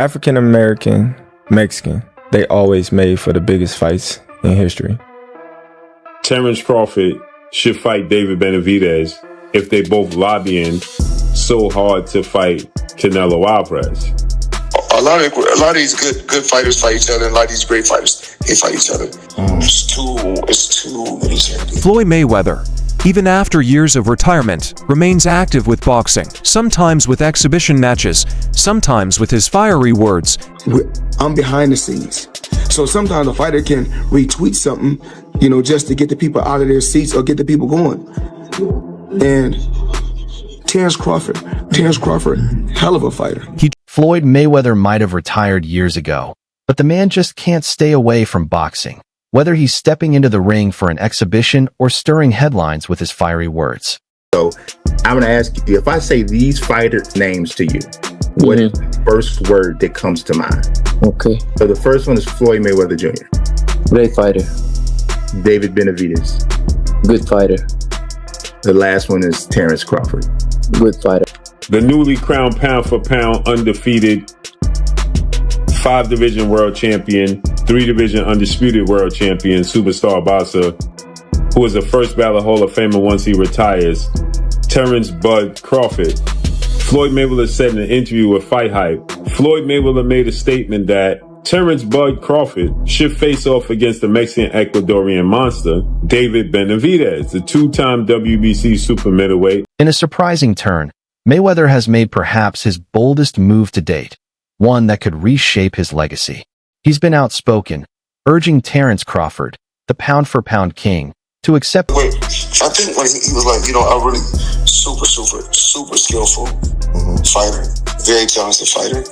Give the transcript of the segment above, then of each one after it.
African American, Mexican, they always made for the biggest fights in history. Terence Crawford should fight David Benavidez if they both lobbying so hard to fight Canelo Alvarez. A lot of these good fighters fight each other, and a lot of these great fighters, they fight each other. It's too many champions. Floyd Mayweather, even after years of retirement, remains active with boxing, sometimes with exhibition matches, sometimes with his fiery words. I'm behind the scenes. So sometimes a fighter can retweet something, just to get the people out of their seats or get the people going. And Terence Crawford, hell of a fighter. Floyd Mayweather might have retired years ago, but the man just can't stay away from boxing, whether he's stepping into the ring for an exhibition or stirring headlines with his fiery words. So I'm going to ask you, if I say these fighter names to you, what is the first word that comes to mind? Okay. So the first one is Floyd Mayweather Jr. Great fighter. David Benavidez. Good fighter. The last one is Terence Crawford. Good fighter. The newly crowned pound-for-pound undefeated 5-division world champion, 3-division undisputed world champion, superstar boxer, who is a first ballot Hall of Famer once he retires, Terence Bud Crawford. Floyd Mayweather said in an interview with Fight Hype, Floyd Mayweather made a statement that Terence Bud Crawford should face off against the Mexican-Ecuadorian monster, David Benavidez, the 2-time WBC super middleweight. In a surprising turn, Mayweather has made perhaps his boldest move to date, one that could reshape his legacy. He's been outspoken, urging Terence Crawford, the pound-for-pound king, to accept. I think when he was like, a really super skillful fighter, very talented fighter.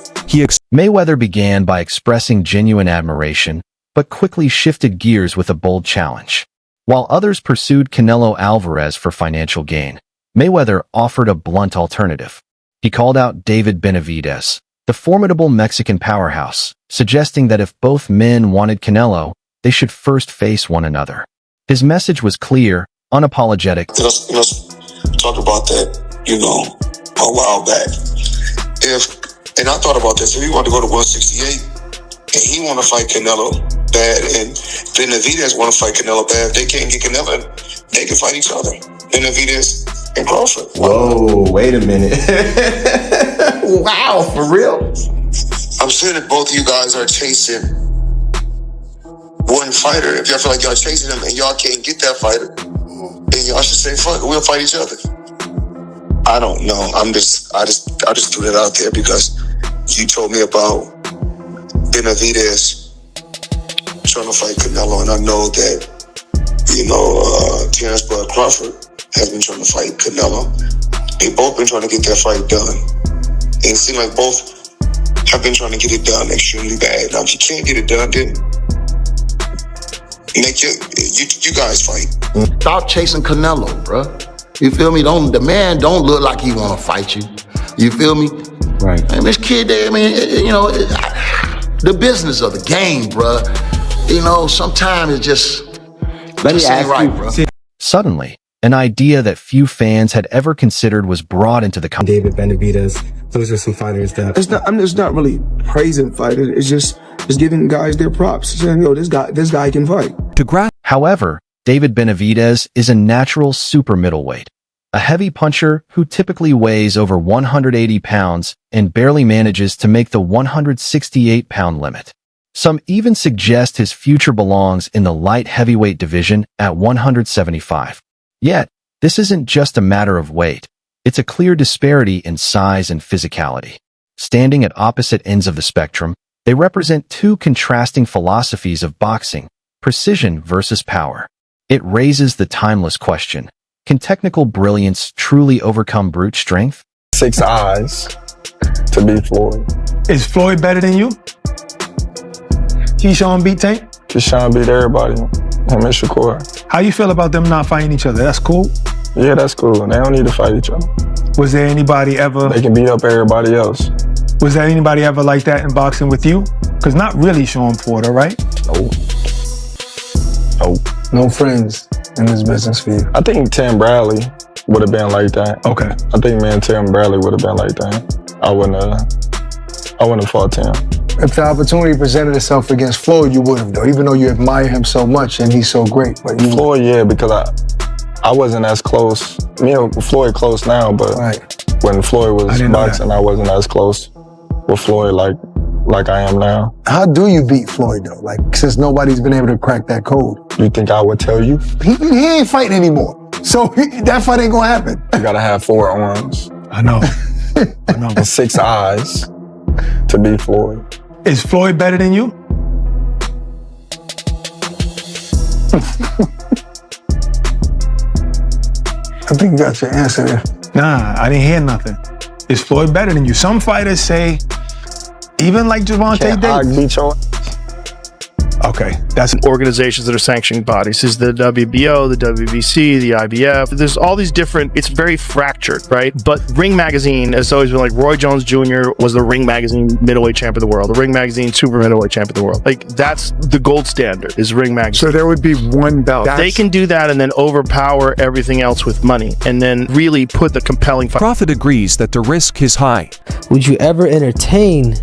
Mayweather began by expressing genuine admiration, but quickly shifted gears with a bold challenge. While others pursued Canelo Alvarez for financial gain, Mayweather offered a blunt alternative. He called out David Benavidez, the formidable Mexican powerhouse, suggesting that if both men wanted Canelo, they should first face one another. His message was clear, unapologetic. Let's talk about that, a while back. And I thought about this, if he wanted to go to 168, and he want to fight Canelo bad, and Benavidez want to fight Canelo bad, if they can't get Canelo, they can fight each other. Benavidez and Crawford. Whoa, wait a minute. Wow, for real? I'm saying that both of you guys are chasing one fighter. If y'all feel like y'all chasing him and y'all can't get that fighter, then y'all should say, fuck it, we'll fight each other. I don't know. I just threw that out there because you told me about Benavidez trying to fight Canelo, and I know that, Terence Bud Crawford has been trying to fight Canelo. They both been trying to get that fight done. And it seems like both have been trying to get it done extremely bad. Now, if you can't get it done, then make you guys fight. Stop chasing Canelo, bro. You feel me? The man don't look like he want to fight you. You feel me? Right. And this kid there, the business of the game, bro. Sometimes it just ain't right, bro. Suddenly, an idea that few fans had ever considered was brought into the David Benavidez, those are some fighters that... It's not really praising fighters. It's just giving guys their props. Saying, this guy can fight. However, David Benavidez is a natural super middleweight, a heavy puncher who typically weighs over 180 pounds and barely manages to make the 168-pound limit. Some even suggest his future belongs in the light heavyweight division at 175. Yet, this isn't just a matter of weight. It's a clear disparity in size and physicality. Standing at opposite ends of the spectrum, they represent two contrasting philosophies of boxing, precision versus power. It raises the timeless question, can technical brilliance truly overcome brute strength? 6 eyes to beat Floyd. Is Floyd better than you? Keyshawn beat Tank? Keyshawn beat everybody. Him and Shakur. How you feel about them not fighting each other? That's cool? Yeah, that's cool. They don't need to fight each other. Was there anybody ever... They can beat up everybody else. Was there anybody ever like that in boxing with you? Because not really Sean Porter, right? No. No friends in this business for you. I think Tim Bradley would have been like that. Okay. I think me and Tim Bradley would have been like that. I wouldn't have I wouldn't have fought Tim. If the opportunity presented itself against Floyd, you would have, though, even though you admire him so much and he's so great. But you Floyd, yeah, because I wasn't as close. Me and Floyd close now, but when Floyd was boxing, I wasn't as close with Floyd like I am now. How do you beat Floyd, though? Like, since nobody's been able to crack that code. You think I would tell you? He ain't fighting anymore. So that fight ain't gonna happen. You gotta have 4 arms. I know. I know. And 6 eyes to beat Floyd. Is Floyd better than you? I think you got your answer there. Nah, I didn't hear nothing. Is Floyd better than you? Some fighters say, even like Gervonta Davis. Okay, that's organizations that are sanctioning bodies. Is the WBO, the WBC, the IBF. There's all these different, it's very fractured, right? But Ring Magazine has always been like, Roy Jones Jr. was the Ring Magazine middleweight champ of the world, the Ring Magazine super middleweight champ of the world. Like, that's the gold standard, is Ring Magazine. So there would be one belt. They can do that and then overpower everything else with money and then really put the compelling fight. Crawford agrees that the risk is high. Would you ever entertain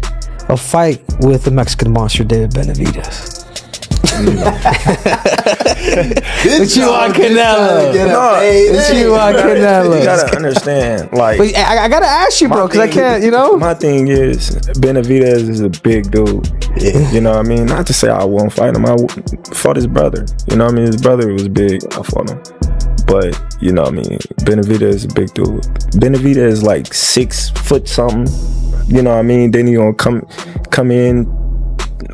a fight with the Mexican monster, David Benavidez? What you want, Canelo? What you want, Canelo? You gotta understand, like. But I gotta ask you, bro, because I can't, you know. My thing is, Benavidez is a big dude. You know what I mean? Not to say I won't fight him. I fought his brother. You know what I mean? His brother was big. I fought him. But, you know what I mean? Benavidez is a big dude. Benavidez is like 6 foot something. You know what I mean? Then he gonna come in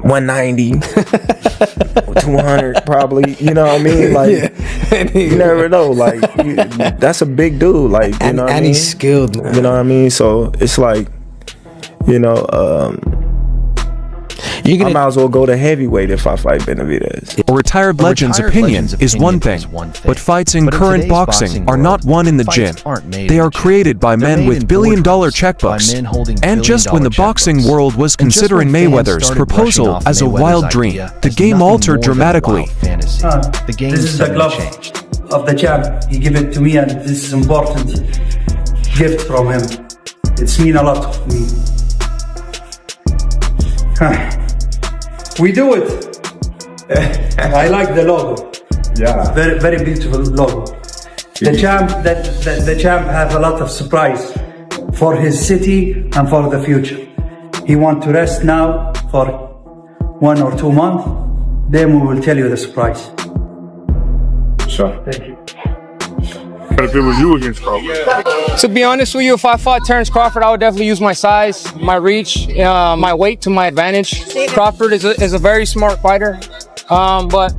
190, 200 probably. You know what I mean? Like, you never know. Like, that's a big dude. Like, you know what I mean? And he's skilled, man. You know what I mean? So it's like, you know, I might as well go to heavyweight if I fight Benavidez. A retired legend's opinion is one thing, but fights in current boxing are not won in the gym. They are created by men with billion-dollar checkbooks. And just when the boxing world was considering Mayweather's proposal as a wild dream, the game altered dramatically. This is the glove of the champ. He gave it to me, and this is important gift from him. It's mean a lot to me. We do it. I like the logo. Yeah. Very, very beautiful logo. The champ have a lot of surprise for his city and for the future. He want to rest now for 1 or 2 months. Then we will tell you the surprise. Sure. Thank you. If it was you against Crawford. To be honest with you, if I fought Terence Crawford, I would definitely use my size, my reach, my weight to my advantage. Crawford is a very smart fighter, but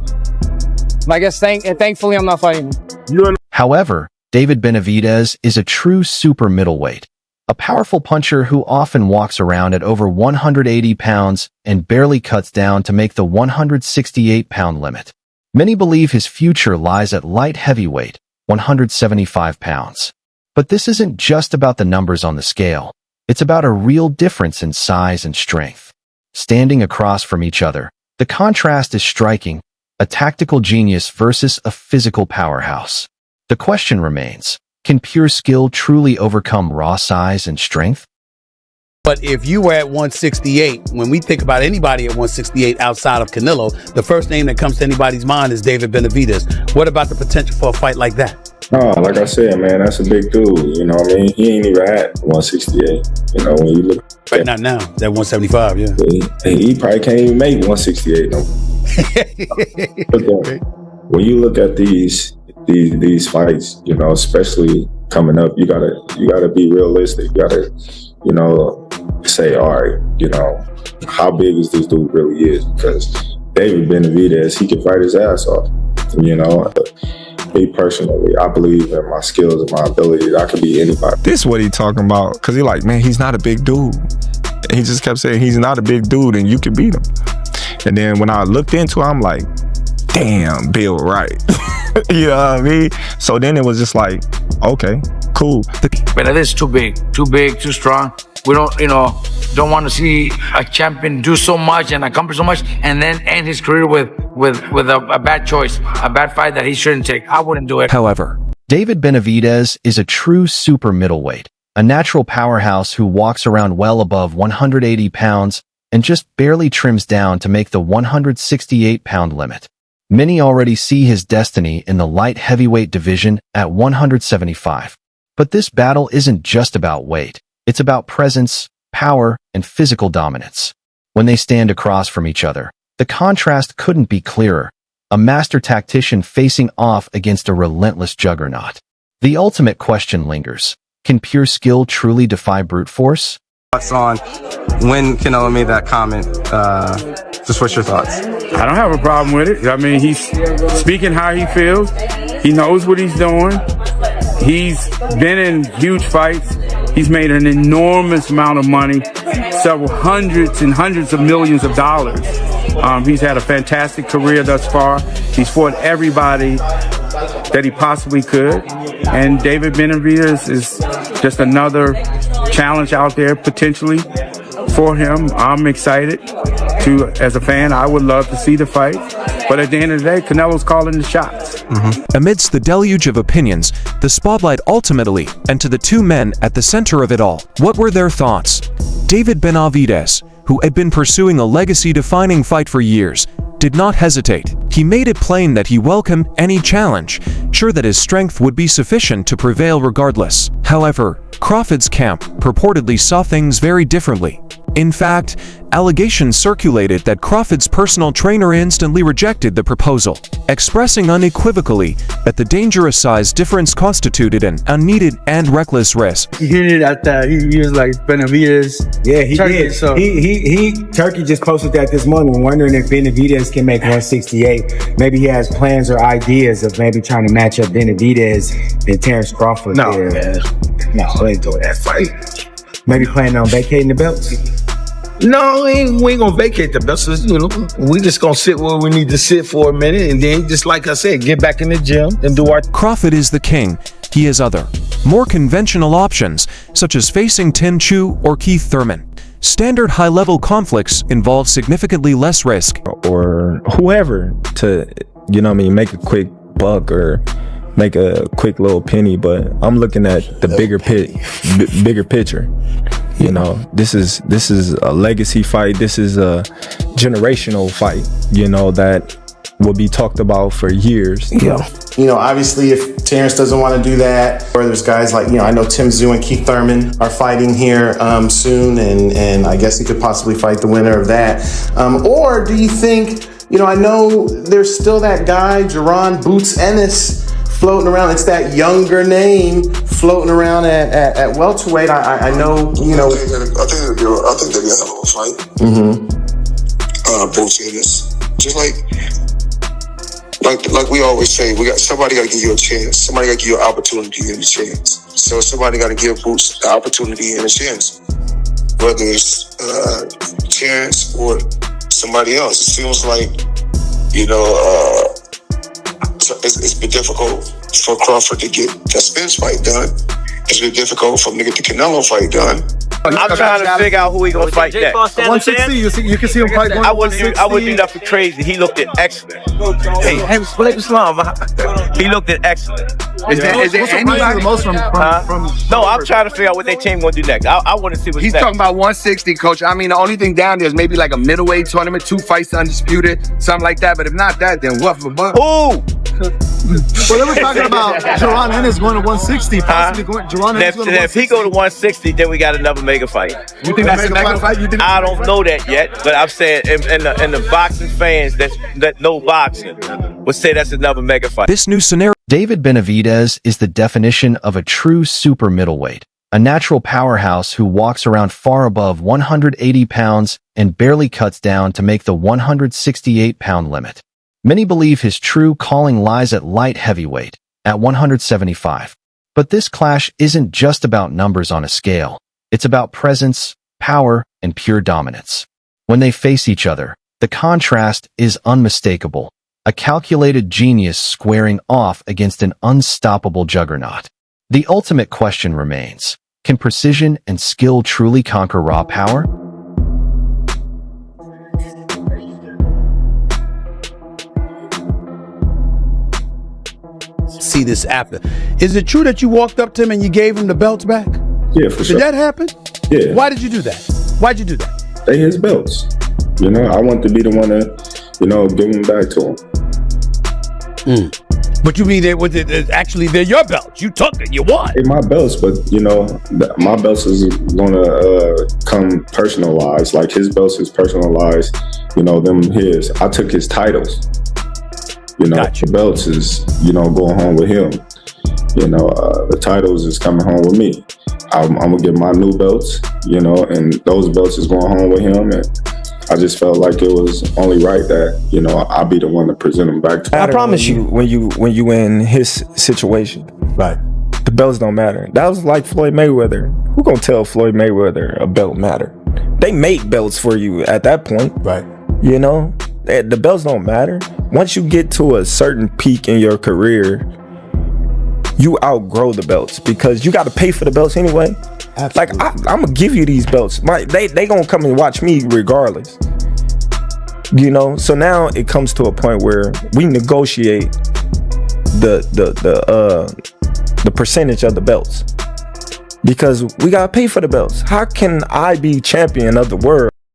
I guess thankfully I'm not fighting him. However, David Benavidez is a true super middleweight, a powerful puncher who often walks around at over 180 pounds and barely cuts down to make the 168-pound limit. Many believe his future lies at light heavyweight, 175 pounds. But this isn't just about the numbers on the scale. It's about a real difference in size and strength. Standing across from each other, the contrast is striking, a tactical genius versus a physical powerhouse. The question remains, can pure skill truly overcome raw size and strength? But if you were at 168, when we think about anybody at 168 outside of Canelo, the first name that comes to anybody's mind is David Benavidez. What about the potential for a fight like that? Oh, like I said, man, that's a big dude. You know what I mean? He ain't even at 168. You know, when you look. But not now. That 175, yeah. He probably can't even make 168 no more. When you look at these fights, you know, especially coming up, you gotta be realistic. You gotta, you know, say, all right, you know, how big is this dude really is? Because David Benavidez, he can fight his ass off. You know, me personally, I believe in my skills and my abilities. I could be anybody. This is what he talking about, because he like, man, he's not a big dude. And he just kept saying he's not a big dude and you can beat him. And then when I looked into it, I'm like, damn, Bill, right. You know what I mean? So then it was just like, okay, cool. But it is too big, too strong. We don't want to see a champion do so much and accomplish so much and then end his career with a bad choice, a bad fight that he shouldn't take. I wouldn't do it. However, David Benavidez is a true super middleweight, a natural powerhouse who walks around well above 180 pounds and just barely trims down to make the 168-pound limit. Many already see his destiny in the light heavyweight division at 175. But this battle isn't just about weight. It's about presence, power, and physical dominance. When they stand across from each other, the contrast couldn't be clearer. A master tactician facing off against a relentless juggernaut. The ultimate question lingers. Can pure skill truly defy brute force? Thoughts on when Canelo made that comment? Just what's your thoughts? I don't have a problem with it. I mean, he's speaking how he feels. He knows what he's doing. He's been in huge fights. He's made an enormous amount of money, several hundreds and hundreds of millions of dollars. He's had a fantastic career thus far. He's fought everybody that he possibly could. And David Benavidez is just another challenge out there potentially for him. I'm excited to, as a fan, I would love to see the fight. But at the end of the day, Canelo's calling the shots. Amidst the deluge of opinions, the spotlight ultimately and to the two men at the center of it all. What were their thoughts? David Benavidez, who had been pursuing a legacy-defining fight for years, did not hesitate. He made it plain that he welcomed any challenge, sure that his strength would be sufficient to prevail regardless. However, Crawford's camp purportedly saw things very differently. In fact, allegations circulated that Crawford's personal trainer instantly rejected the proposal, expressing unequivocally that the dangerous size difference constituted an unneeded and reckless risk. He hinted at that. He was like, Benavidez. Yeah, he Turkey, did. So. Turkey just posted that this morning, wondering if Benavidez can make 168. Maybe he has plans or ideas of maybe trying to match up Benavidez and Terence Crawford. No, man. No, they ain't doing that fight. Maybe planning on vacating the belts. No, we ain't gonna vacate the belts. You know, we just gonna sit where we need to sit for a minute, and then, just like I said, get back in the gym and do our. Crawford is the king. He has other, more conventional options, such as facing Tim Chu or Keith Thurman. Standard high-level conflicts involve significantly less risk. Or whoever to, you know what I mean, make a quick buck or make a quick little penny, but I'm looking at the bigger picture. You know, this is a legacy fight. This is a generational fight, you know, that will be talked about for years. Yeah. You know, obviously, if Terence doesn't want to do that, or there's guys like, you know, I know Tim Tszyu and Keith Thurman are fighting here soon, and I guess he could possibly fight the winner of that. Or do you think, you know, I know there's still that guy, Jaron Boots Ennis, floating around. It's that younger name floating around at welterweight. I know, you know. I think they'll be a hell of a fight. Boots Ennis, just like we always say, somebody got to give you a chance. Somebody got to give you an opportunity and a chance. So somebody got to give Boots the opportunity and a chance, whether it's Terence or somebody else. It seems like, you know, it's been difficult for Crawford to get that Spence fight done. It's been difficult for him to get the Canelo fight done. I'm trying to figure out who he gonna fight next. 160, you can see him fight. I wouldn't do nothing crazy. He looked at excellent. He looked at excellent. Is there anybody the most from No, I'm trying to figure out what their team gonna do next. I want to see what's He's next. talking about 160, coach. I mean, the only thing down there is maybe like a middleweight tournament, 2 fights undisputed, something like that. But if not that, then what for buck? Who? Well, they were talking about Jaron Ennis going to 160. Possibly going. Jaron Ennis going to 160. If he go to 160, then we got another mega fight. You think that's a mega fight? I don't know that yet, but I'm saying, and the boxing fans that know boxing would say that's another mega fight. This new scenario. David Benavidez is the definition of a true super middleweight, a natural powerhouse who walks around far above 180 pounds and barely cuts down to make the 168-pound limit. Many believe his true calling lies at light heavyweight, at 175. But this clash isn't just about numbers on a scale. It's about presence, power, and pure dominance. When they face each other, the contrast is unmistakable. A calculated genius squaring off against an unstoppable juggernaut. The ultimate question remains, can precision and skill truly conquer raw power? See this after. Is it true that you walked up to him and you gave him the belts back? Yeah, for sure. Did that happen? Yeah. Why did you do that? Why'd you do that? They his belts. You know, I want to be the one to, give them back to him. But you mean actually they're your belts? You took it. You won. They're my belts, but my belts is gonna come personalized. Like his belts is personalized. Them his. I took his titles. The belts is going home with him. The titles is coming home with me. I'm gonna get my new belts. And those belts is going home with him. And I just felt like it was only right that I'll be the one to present them back to him. I promise you, when you in his situation, right? The belts don't matter. That was like Floyd Mayweather. Who gonna tell Floyd Mayweather a belt matter? They make belts for you at that point, right? The belts don't matter. Once you get to a certain peak in your career, you outgrow the belts because you got to pay for the belts anyway. Absolutely. Like I'm gonna give you these belts. They gonna come and watch me regardless. So now it comes to a point where we negotiate the percentage of the belts because we gotta pay for the belts. How can I be champion of the world